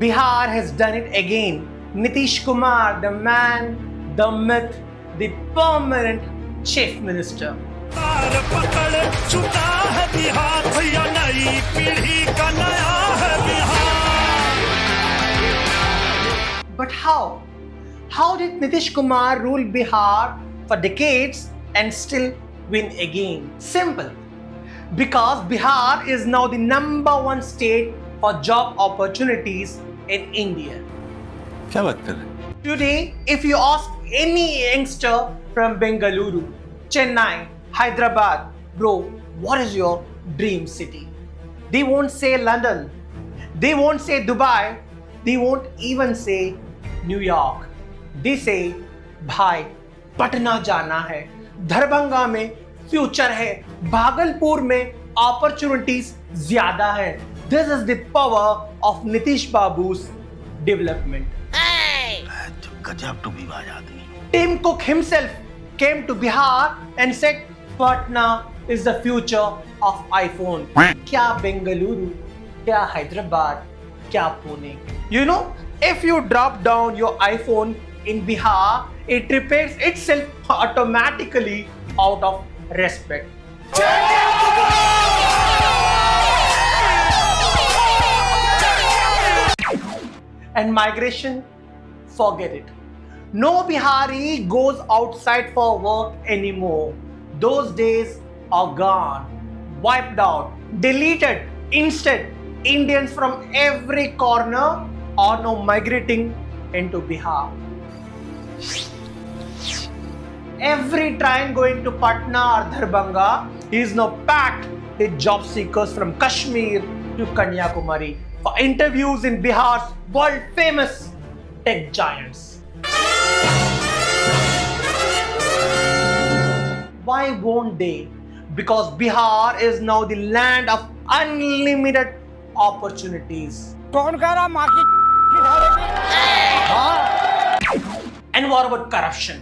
Bihar has done it again. Nitish Kumar, the man, the myth, the permanent chief minister. But how? How did Nitish Kumar rule Bihar for decades and still win again? Simple. Because Bihar is now the #1 state for job opportunities in India. क्या बात कर रहे हैं? Today, if you ask any youngster from Bengaluru, Chennai, Hyderabad, bro, what is your dream city? They won't say London. They won't say Dubai. They won't even say New York. They say, भाई पटना जाना है, दरभंगा में future है, भागलपुर में opportunities ज्यादा है. This is the power of Nitish Babu's development. गजब टूबीबाज आदमी. Tim Cook himself came to Bihar and said, Patna is the future of iPhone. क्या बेंगलुरु, क्या हैदराबाद, क्या Pune. You know, if you drop down your iPhone in Bihar, it repairs itself automatically out of respect. And migration, forget it. No Bihari goes outside for work anymore. Those days are gone, wiped out, deleted. Instead, Indians from every corner are now migrating into Bihar. Every train going to Patna or Darbhanga is now packed with job seekers from Kashmir to Kanyakumari for interviews in Bihar's world famous tech giants. Why won't they? Because Bihar is now the land of unlimited opportunities. कौन कह रहा माँ की And what about corruption?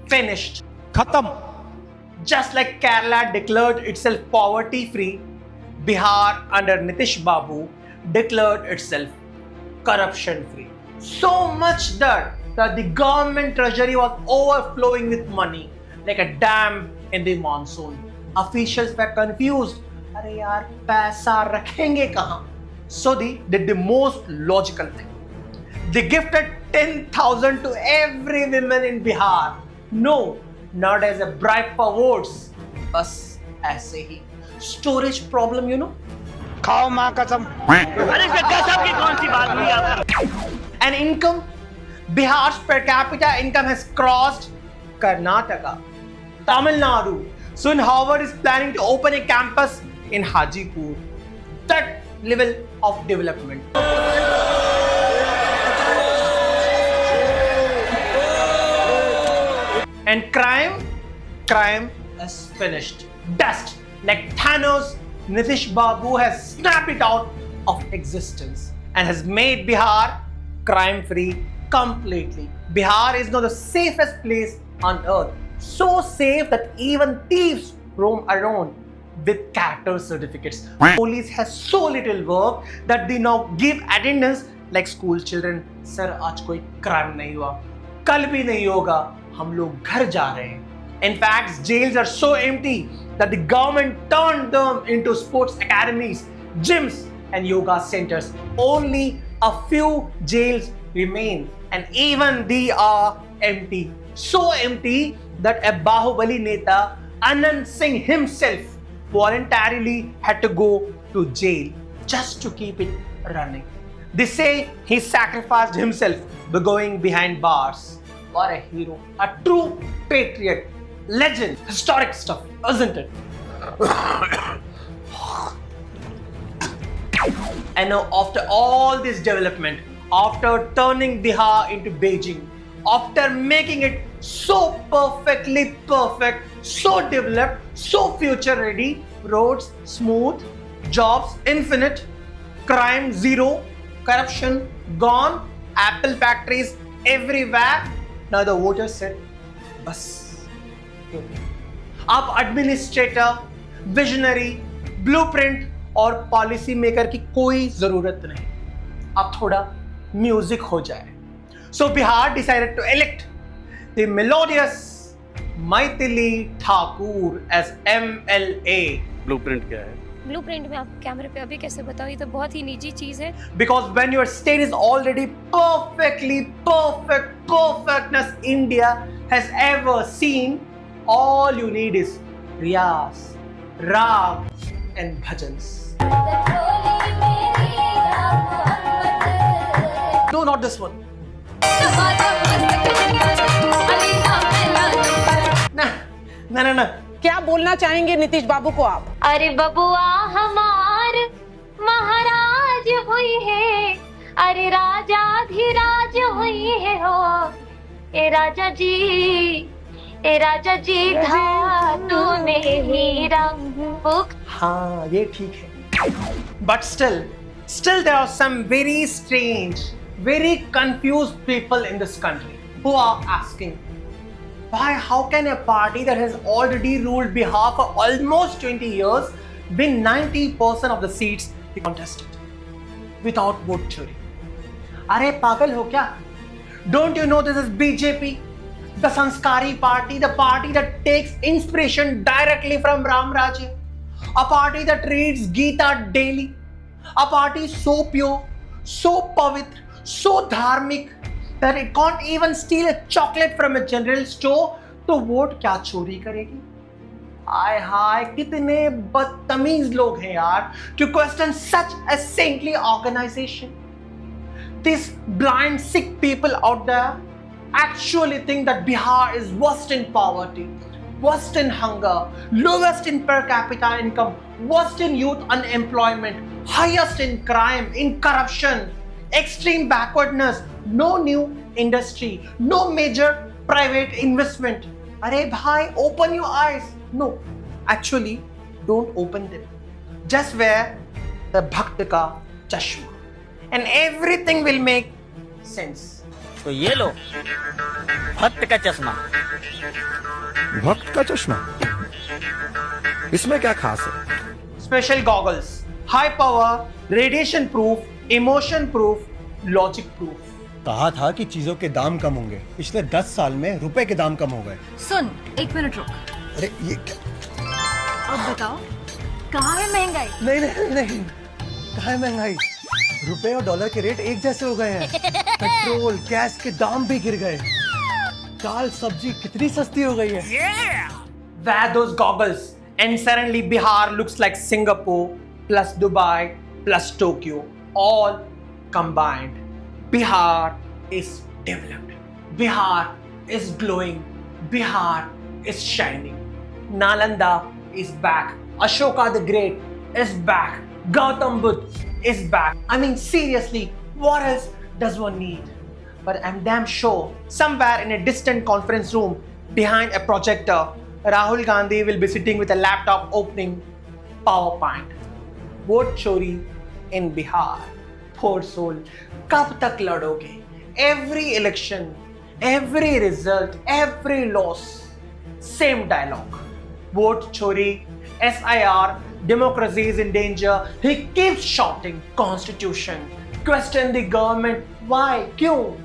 Finished. Khatam. Just like Kerala declared itself poverty free, Bihar under Nitish Babu declared itself corruption free. So much that the government treasury was overflowing with money like a dam in the monsoon. Officials were confused. अरे यार पैसा रखेंगे कहाँ? So they did the most logical thing. They gifted 10,000 to every woman in Bihar. No, not as a bribe for votes. बस ऐसे ही. Storage problem, you know? खाओ माँ कसम. अरे गजब की कौन सी बात हुई आपने? And income, Bihar's per capita income has crossed Karnataka, Tamil Nadu. Soon Harvard is planning to open a campus in Hajipur. That level of development. And crime is finished. Dust. Like Thanos, Nitish Babu has snapped it out of existence and has made Bihar crime-free completely. Bihar is now the safest place on earth. So safe that even thieves roam around with character certificates. Police has so little work that they now give attendance like school children. Sir, आज कोई crime नहीं हुआ, कल भी नहीं होगा, हम लोग घर जा रहे हैं. In fact, jails are so empty that the government turned them into sports academies, gyms, and yoga centers. Only a few jails remain, and even they are empty. So empty that a Bahubali Neta, Anand Singh himself, voluntarily had to go to jail just to keep it running. They say he sacrificed himself by going behind bars. What a hero, a true patriot, legend, historic stuff, isn't it? And now, after all this development, after turning Bihar into Beijing, after making it so perfectly perfect, so developed, so future ready, roads smooth, jobs infinite, crime zero, corruption gone, Apple factories everywhere. Now the voters said, bas. अब administrator, visionary, blueprint और policy maker की कोई जरूरत नहीं. अब थोड़ा music हो जाए. So Bihar decided to elect the melodious Maithili Thakur as MLA. Blueprint क्या है? ब्लूप्रिंट में आप कैमरे पे अभी कैसे बताओ, ये तो बहुत ही निजी चीज है. Because when your state is already perfectness India has ever seen, all you need is riyas, raag and bhajans. No, not this one. ना. क्या बोलना चाहेंगे नीतीश बाबू को आप? अरे बबुआ हमार महाराज हुई है, अरे राजा धीराज हुई है हो. ए राजा जी धातु में हीरा. हाँ, ये ठीक है. But still there are some very strange, very confused people in this country who are asking, why, how can a party that has already ruled Bihar for almost 20 years win 90% of the seats they contested without vote chori? अरे पागल हो क्या? Don't you know this is BJP, the Sanskari party, the party that takes inspiration directly from Ram Rajya, a party that reads Gita daily, a party so pure, so pavitra, so dharmic that it can't even steal a chocolate from a general store, तो vote क्या चोरी करेगी? आय हाय, कितने बदतमीज लोग हैं यार to question such a saintly organization. These blind sick people out there actually think that Bihar is worst in poverty, worst in hunger, lowest in per capita income, worst in youth unemployment, highest in crime, in corruption, extreme backwardness, no new industry, no major private investment. Arey bhai, open your eyes. No, actually, don't open them. Just wear the Bhakt ka chashma and everything will make sense. तो ये लो भक्त का चश्मा. भक्त का चश्मा, इसमें क्या खास है? Special goggles, high power, radiation proof, emotion proof, logic proof. कहा था कि चीजों के दाम कम होंगे. पिछले 10 साल में रुपए के दाम कम हो गए. सुन, 1 मिनट रुक. अरे ये क्या? अब बताओ, कहाँ है महंगाई? नहीं. कहाँ है महंगाई? रुपए और डॉलर के रेट एक जैसे हो गए हैं. पेट्रोल, गैस के दाम भी गिर गए. दाल सब्जी कितनी सस्ती हो गई है. Wear those goggles and suddenly Bihar looks like Singapore plus Dubai plus Tokyo all combined. Bihar is developed. Bihar is glowing. Bihar is shining. Nalanda is back. Ashoka the Great is back. Gautam Buddha is back. I mean, seriously, what else does one need? But I'm damn sure somewhere in a distant conference room behind a projector, Rahul Gandhi will be sitting with a laptop opening PowerPoint. Vote chori in Bihar. Poor soul, कब तक लड़ोगे? Every election, every result, every loss, same dialogue. Vote chori, SIR, democracy is in danger. He keeps shouting Constitution. Question the government. Why? क्यों?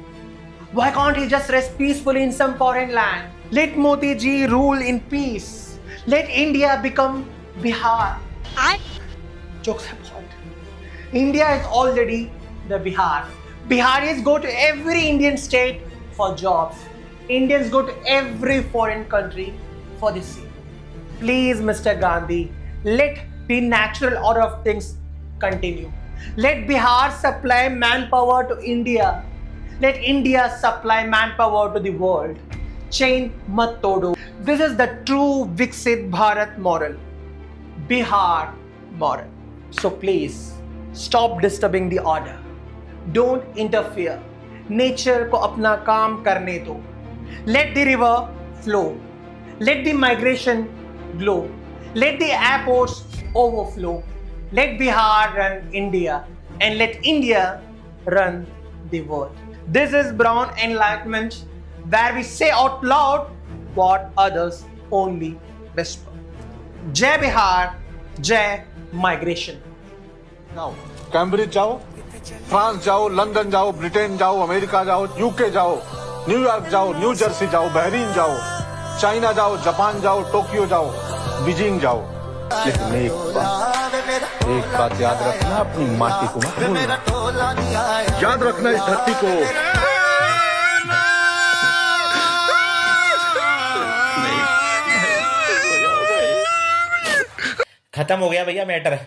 Why can't he just rest peacefully in some foreign land? Let Modi ji rule in peace. Let India become Bihar. Jokes apart. India is already the Bihar. Biharis go to every Indian state for jobs. Indians go to every foreign country for the same. Please, Mr. Gandhi, let the natural order of things continue. Let Bihar supply manpower to India. Let India supply manpower to the world. Chain mat todo. This is the true Viksit Bharat moral. Bihar moral. So please, stop disturbing the order. Don't interfere. Nature को अपना काम करने दो. Let the river flow. Let the migration glow. Let the airports overflow. Let Bihar run India and let India run the world. This is Brown Enlightenment, where we say out loud what others only whisper. Jai Bihar, Jai Migration. जाओ Cambridge जाओ France जाओ, London जाओ, Britain जाओ, America जाओ, UK जाओ, New York जाओ, new Jersey जाओ, Bahrain जाओ, चाइना जाओ, जापान जाओ, टोक्यो जाओ, बीजिंग जाओ, लेकिन एक बात याद रखना, अपनी माटी को मत भूलना। याद रखना इस धरती को। खत्म हो गया भैया मैटर।